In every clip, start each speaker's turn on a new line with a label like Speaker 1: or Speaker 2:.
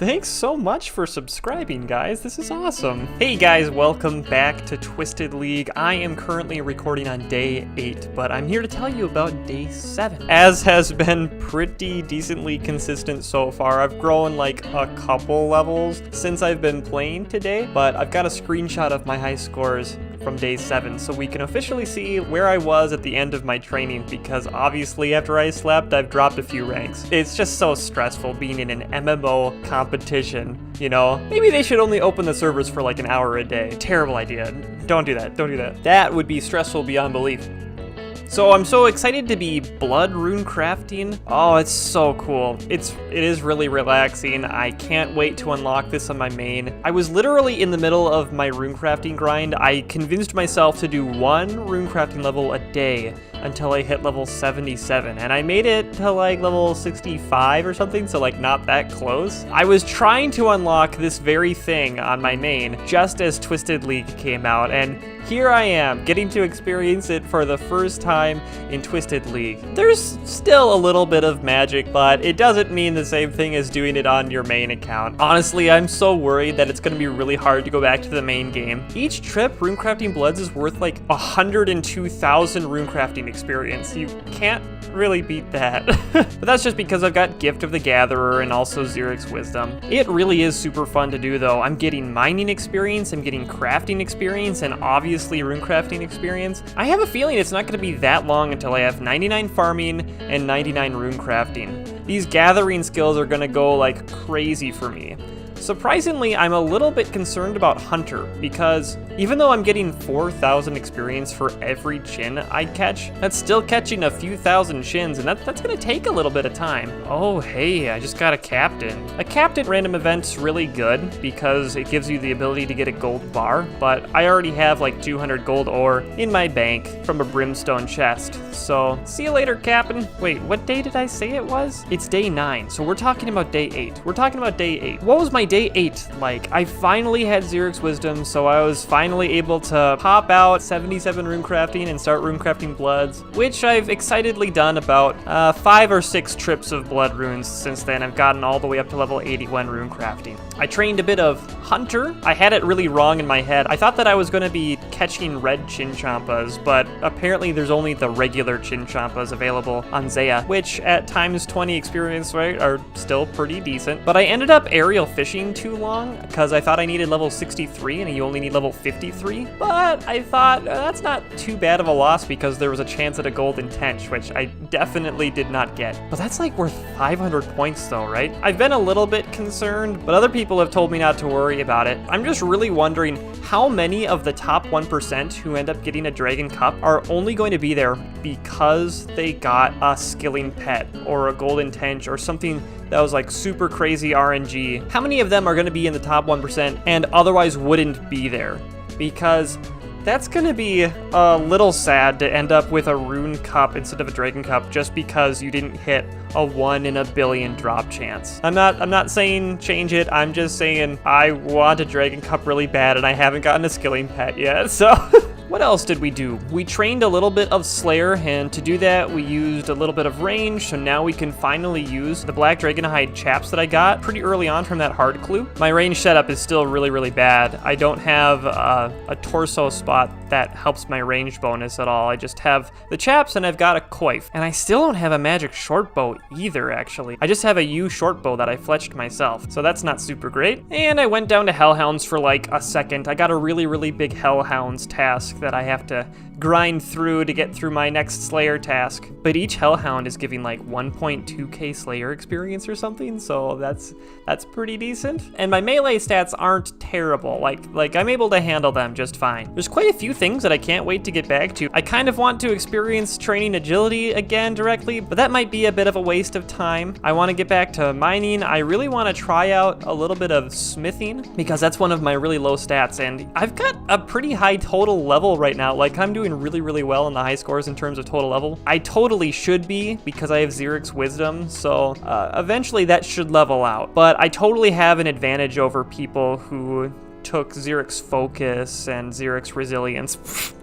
Speaker 1: Thanks so much for subscribing, guys. This is awesome. Hey guys, welcome back to Twisted League. I am currently recording on day 8, but I'm here to tell you about day 7. As has been pretty decently consistent so far, I've grown like a couple levels since I've been playing today, but I've got a screenshot of my high scores from day 7, so we can officially see where I was at the end of my training, because obviously after I slept, I've dropped a few ranks. It's just so stressful being in an MMO competition, you know? Maybe they should only open the servers for like an hour a day. Terrible idea. Don't do that. Don't do that. That would be stressful beyond belief. So I'm so excited to be blood rune crafting. Oh, it's so cool. It is really relaxing. I can't wait to unlock this on my main. I was literally in the middle of my rune crafting grind. I convinced myself to do 1 rune crafting level a day until I hit level 77, and I made it to like level 65 or something, so like not that close. I was trying to unlock this very thing on my main just as Twisted League came out, and here I am, getting to experience it for the first time in Twisted League. There's still a little bit of magic, but it doesn't mean the same thing as doing it on your main account. Honestly, I'm so worried that it's gonna be really hard to go back to the main game. Each trip, runecrafting bloods is worth like 102,000 runecrafting experience. You can't really beat that. But that's just because I've got Gift of the Gatherer and also Xeric's Wisdom. It really is super fun to do though. I'm getting mining experience, I'm getting crafting experience, and obviously runecrafting experience. I have a feeling it's not going to be that long until I have 99 farming and 99 runecrafting. These gathering skills are going to go like crazy for me. Surprisingly, I'm a little bit concerned about Hunter, because even though I'm getting 4,000 experience for every chin I catch, that's still catching a few thousand chins, and that's gonna take a little bit of time. Oh hey, I just got a captain. A captain random event's really good because it gives you the ability to get a gold bar, but I already have like 200 gold ore in my bank from a brimstone chest. So, see you later, Captain. Wait, what day did I say it was? It's day 9, so we're talking about day 8. We're talking about day 8. What was my day 8 like? I finally had Xeric's Wisdom, so I was finally able to pop out 77 runecrafting and start runecrafting bloods, which I've excitedly done about 5 or 6 trips of blood runes since then. I've gotten all the way up to level 81 runecrafting. I trained a bit of Hunter. I had it really wrong in my head. I thought that I was going to be catching red Chinchompas, but apparently there's only the regular Chinchompas available on Zaya, which at times 20 experience rate are still pretty decent. But I ended up aerial fishing too long because I thought I needed level 63 and you only need level 53. But I thought that's not too bad of a loss because there was a chance at a golden tench, which I definitely did not get. But that's like worth 500 points though, right? I've been a little bit concerned, but other people have told me not to worry about it. I'm just really wondering how many of the top 1% who end up getting a Dragon Cup are only going to be there because they got a skilling pet or a golden tench or something that was like super crazy RNG. How many of them are going to be in the top 1% and otherwise wouldn't be there? Because that's going to be a little sad to end up with a rune cup instead of a dragon cup just because you didn't hit a 1 in a billion drop chance. I'm not saying change it. I'm just saying I want a dragon cup really bad and I haven't gotten a skilling pet yet. So what else did we do? We trained a little bit of Slayer, and to do that we used a little bit of range, so now we can finally use the black dragonhide chaps that I got pretty early on from that hard clue. My range setup is still really bad. I don't have a torso spot that helps my range bonus at all. I just have the chaps and I've got a coif, and I still don't have a magic short bow either, actually. I just have a U short bow that I fletched myself, so that's not super great. And I went down to Hellhounds for like a second. I got a really big Hellhounds task that I have to grind through to get through my next Slayer task. But each Hellhound is giving like 1.2k Slayer experience or something, so that's pretty decent. And my melee stats aren't terrible. Like I'm able to handle them just fine. There's quite a few things that I can't wait to get back to. I kind of want to experience training agility again directly, but that might be a bit of a waste of time. I want to get back to mining. I really want to try out a little bit of smithing because that's one of my really low stats, and I've got a pretty high total level right now. Like I'm doing really well in the high scores in terms of total level. I totally should be because I have Xeric's Wisdom, so eventually that should level out. But I totally have an advantage over people who took Xeric's Focus and Xeric's Resilience.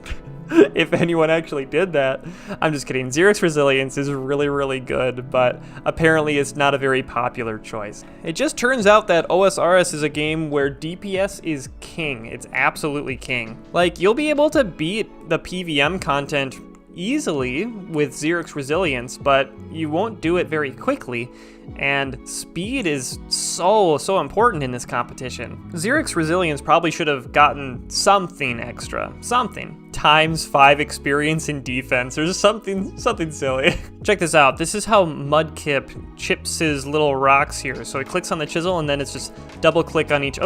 Speaker 1: if anyone actually did that. I'm just kidding. Xeric's Resilience is really, really good, but apparently it's not a very popular choice. It just turns out that OSRS is a game where DPS is king. It's absolutely king. Like, you'll be able to beat the PVM content easily with Xeric's Resilience, but you won't do it very quickly. And speed is so important in this competition. Xeric's Resilience probably should have gotten something extra. Something. ×5 experience in defense, or something silly. Check this out. This is how Mudkip chips his little rocks here. So he clicks on the chisel and then it's just double click on each.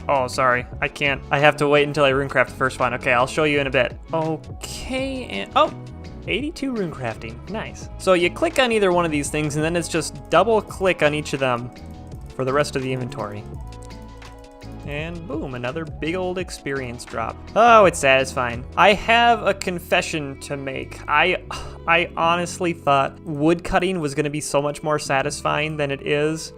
Speaker 1: Oh, sorry. I can't. I have to wait until I runecraft the first one. Okay, I'll show you in a bit. Okay, and 82 rune crafting. Nice. So you click on either one of these things and then it's just double click on each of them for the rest of the inventory. And boom, another big old experience drop. Oh, it's satisfying. I have a confession to make. I honestly thought woodcutting was going to be so much more satisfying than it is.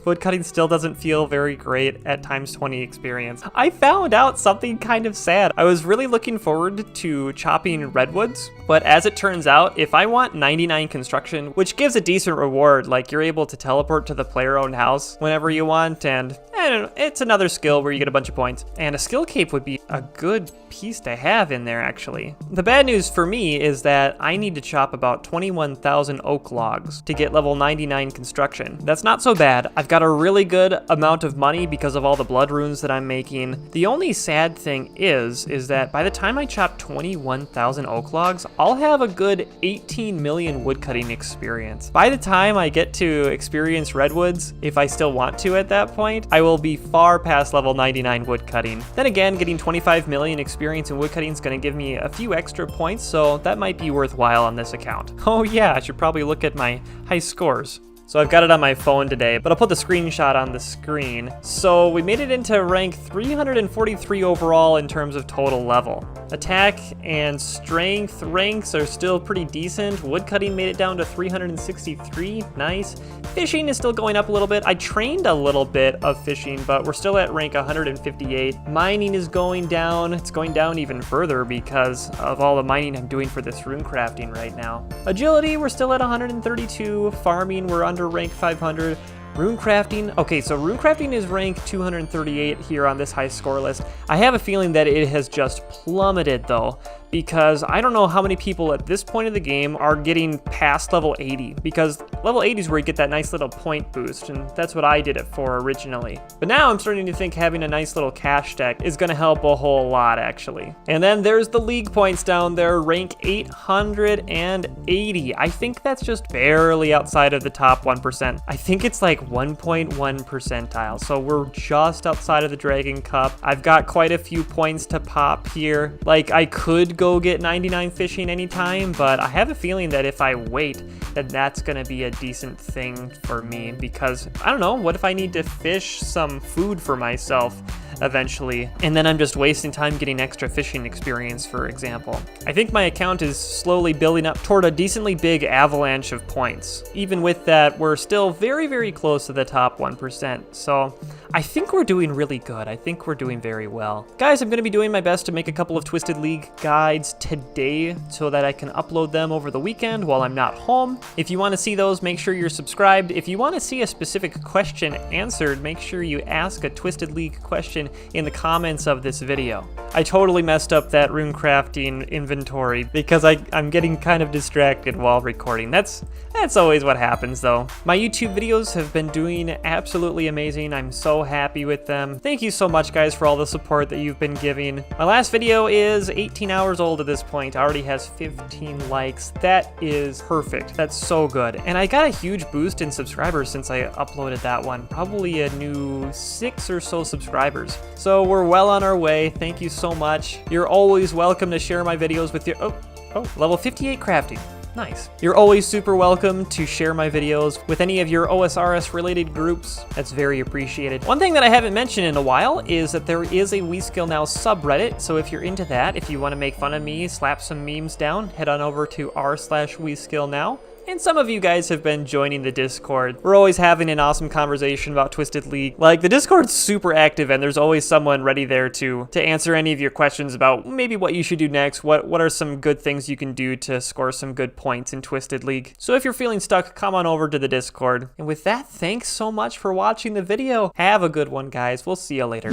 Speaker 1: Woodcutting still doesn't feel very great at ×20 experience. I found out something kind of sad. I was really looking forward to chopping redwoods, but as it turns out, if I want 99 construction, which gives a decent reward, like you're able to teleport to the player-owned house whenever you want, and I don't know, it's another skill where you get a bunch of points. And a skill cape would be a good piece to have in there, actually. The bad news for me is that I need to chop about 21,000 oak logs to get level 99 construction. That's not so bad. I've got a really good amount of money because of all the blood runes that I'm making. The only sad thing is that by the time I chop 21,000 oak logs, I'll have a good 18 million woodcutting experience. By the time I get to experience redwoods, if I still want to at that point, I will be far past level 99 woodcutting. Then again, getting 25 million experience in woodcutting is going to give me a few extra points, so that might be worthwhile on this account. Oh yeah, I should probably look at my high scores. So I've got it on my phone today, but I'll put the screenshot on the screen. So we made it into rank 343 overall in terms of total level. Attack and strength ranks are still pretty decent. Woodcutting made it down to 363, nice. Fishing is still going up a little bit. I trained a little bit of fishing, but we're still at rank 158. Mining is going down. It's going down even further because of all the mining I'm doing for this rune crafting right now. Agility, we're still at 132. Farming, we're under rank 500. Rune crafting, okay, so rune crafting is rank 238 here on this high score list. I have a feeling that it has just plummeted though, because I don't know how many people at this point of the game are getting past level 80, because level 80 is where you get that nice little point boost, and that's what I did it for originally. But now I'm starting to think having a nice little cash deck is gonna help a whole lot, actually. And then there's the league points down there, rank 880. I think that's just barely outside of the top 1%. I think it's like 1.1 percentile, so we're just outside of the Dragon Cup. I've got quite a few points to pop here. Like, I could go get 99 fishing anytime, but I have a feeling that if I wait, that that's gonna be a decent thing for me, because I don't know, what if I need to fish some food for myself eventually, and then I'm just wasting time getting extra fishing experience, for example. I think my account is slowly building up toward a decently big avalanche of points. Even with that, we're still very, very close to the top 1%, so I think we're doing really good. I think we're doing very well. Guys, I'm gonna be doing my best to make a couple of Twisted League guides today so that I can upload them over the weekend while I'm not home. If you wanna see those, make sure you're subscribed. If you wanna see a specific question answered, make sure you ask a Twisted League question in the comments of this video. I totally messed up that rune crafting inventory because I'm getting kind of distracted while recording. That's always what happens though. My YouTube videos have been doing absolutely amazing. I'm so happy with them. Thank you so much guys for all the support that you've been giving. My last video is 18 hours old at this point. Already has 15 likes. That is perfect. That's so good. And I got a huge boost in subscribers since I uploaded that one. Probably a new 6 or so subscribers. So we're well on our way. Thank you so much. You're always welcome to share my videos with your, level 58 crafting. Nice. You're always super welcome to share my videos with any of your OSRS related groups. That's very appreciated. One thing that I haven't mentioned in a while is that there is a WeSkillNow subreddit. So if you're into that, if you want to make fun of me, slap some memes down, head on over to r/WeSkillNow. And some of you guys have been joining the Discord. We're always having an awesome conversation about Twisted League. Like, the Discord's super active, and there's always someone ready there to answer any of your questions about maybe what you should do next, what are some good things you can do to score some good points in Twisted League. So if you're feeling stuck, come on over to the Discord. And with that, thanks so much for watching the video. Have a good one, guys. We'll see you later.